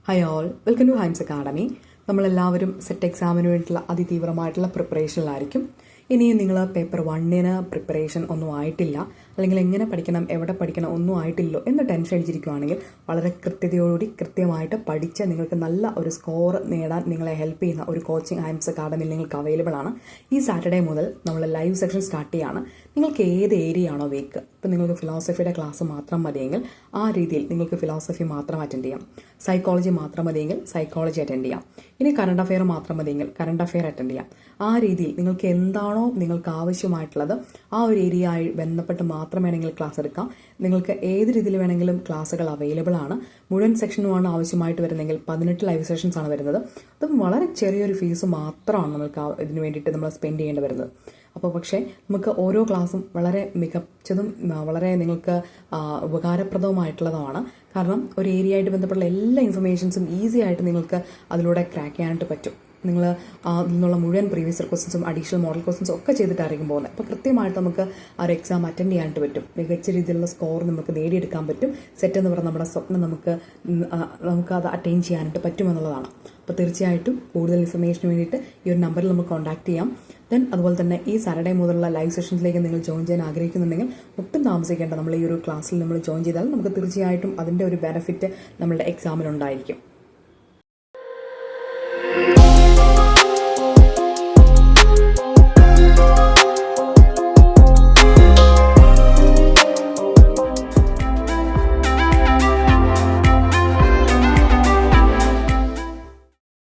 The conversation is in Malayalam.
Hi all, welcome to Haims Academy. നമ്മളെല്ലാവരും സെറ്റ് എക്സാമിന് വേണ്ടിയിട്ടുള്ള അതിതീവ്രമായിട്ടുള്ള പ്രിപ്പറേഷനിലായിരിക്കും. ഇനിയും നിങ്ങൾ പേപ്പർ 1 പ്രിപ്പറേഷൻ ഒന്നും ആയിട്ടില്ല, അല്ലെങ്കിൽ എങ്ങനെ പഠിക്കണം, എവിടെ പഠിക്കണം ഒന്നും ആയിട്ടില്ലോ എന്ന് ടെൻഷൻ അടിച്ചിരിക്കുകയാണെങ്കിൽ വളരെ കൃത്യതയോടുകൂടി കൃത്യമായിട്ട് പഠിച്ച് നിങ്ങൾക്ക് നല്ല ഒരു സ്കോർ നേടാൻ നിങ്ങളെ ഹെൽപ്പ് ചെയ്യുന്ന ഒരു കോച്ചിങ് ഹൈംസ് അക്കാഡമിയിൽ നിങ്ങൾക്ക് അവൈലബിൾ ആണ്. ഈ സാറ്റർഡേ മുതൽ നമ്മൾ ലൈവ് സെക്ഷൻ സ്റ്റാർട്ട് ചെയ്യുകയാണ്. നിങ്ങൾക്ക് ഏത് ഏരിയ ആണോ വീക്ക്, ഇപ്പം നിങ്ങൾക്ക് ഫിലോസഫിയുടെ ക്ലാസ് മാത്രം മതിയെങ്കിൽ ആ രീതിയിൽ നിങ്ങൾക്ക് ഫിലോസഫി മാത്രം അറ്റൻഡ് ചെയ്യാം. സൈക്കോളജി മാത്രം മതിയെങ്കിൽ സൈക്കോളജി അറ്റൻഡ് ചെയ്യാം. ഇനി കറണ്ട് അഫെയർ മാത്രം മതിയെങ്കിൽ കറണ്ട് അഫെയർ അറ്റൻഡ് ചെയ്യാം. ആ രീതിയിൽ നിങ്ങൾക്ക് എന്താണോ നിങ്ങൾക്ക് ആവശ്യമായിട്ടുള്ളത് ആ ഒരു ഏരിയ ആയി ബന്ധപ്പെട്ട് മാത്രം വേണമെങ്കിൽ ക്ലാസ് എടുക്കാം. നിങ്ങൾക്ക് ഏത് രീതിയിൽ വേണമെങ്കിലും ക്ലാസ്സുകൾ അവൈലബിൾ ആണ്. മുഴുവൻ സെക്ഷനുമാണ് ആവശ്യമായിട്ട് വരുന്നതെങ്കിൽ 18 ലൈവ് സെഷൻസ് ആണ് വരുന്നത്. അതും വളരെ ചെറിയൊരു ഫീസ് മാത്രമാണ് നമുക്ക് ഇതിന് വേണ്ടിയിട്ട് നമ്മൾ സ്പെൻഡ് ചെയ്യേണ്ടി വരുന്നത്. അപ്പോൾ പക്ഷേ നമുക്ക് ഓരോ ക്ലാസ്സും വളരെ മികച്ചതും വളരെ നിങ്ങൾക്ക് ഉപകാരപ്രദവുമായിട്ടുള്ളതാണ്. കാരണം ഒരു ഏരിയ ആയിട്ട് ബന്ധപ്പെട്ട എല്ലാ ഇൻഫർമേഷൻസും ഈസി ആയിട്ട് നിങ്ങൾക്ക് അതിലൂടെ ക്രാക്ക് ചെയ്യാനായിട്ട് പറ്റും. നിങ്ങൾ അതിൽ നിന്നുള്ള മുഴുവൻ പ്രീവിയസ് ക്വസ്റ്റൻസും അഡീഷണൽ മോഡൽ ക്വസ്റ്റൻസും ഒക്കെ ചെയ്തിട്ടായിരിക്കും പോകുന്നത്. അപ്പോൾ കൃത്യമായിട്ട് നമുക്ക് ആ ഒരു എക്സാം അറ്റൻഡ് ചെയ്യാനായിട്ട് പറ്റും. മികച്ച രീതിയിലുള്ള സ്കോർ നമുക്ക് നേടിയെടുക്കാൻ പറ്റും. സെറ്റ് എന്ന് പറഞ്ഞാൽ നമ്മുടെ സ്വപ്നം നമുക്ക് അത് അറ്റൈൻ ചെയ്യാനായിട്ട് പറ്റുമെന്നുള്ളതാണ്. അപ്പോൾ തീർച്ചയായിട്ടും കൂടുതൽ ഇൻഫർമേഷന് വേണ്ടിയിട്ട് ഈ ഒരു നമ്പറിൽ നമുക്ക് കോൺടാക്ട് ചെയ്യാം. അതുപോലെ തന്നെ ഈ സാറ്റർഡേ മുതലുള്ള ലൈവ് സെഷൻസിലേക്ക് നിങ്ങൾ ജോയിൻ ചെയ്യാൻ ആഗ്രഹിക്കുന്നുണ്ടെങ്കിൽ ഒട്ടും താമസിക്കേണ്ട. നമ്മൾ ഈ ഒരു ക്ലാസ്സിൽ നമ്മൾ ജോയിൻ ചെയ്താൽ നമുക്ക് തീർച്ചയായിട്ടും അതിൻ്റെ ഒരു ബെനിഫിറ്റ് നമ്മളുടെ എക്സാമിനുണ്ടായിരിക്കും.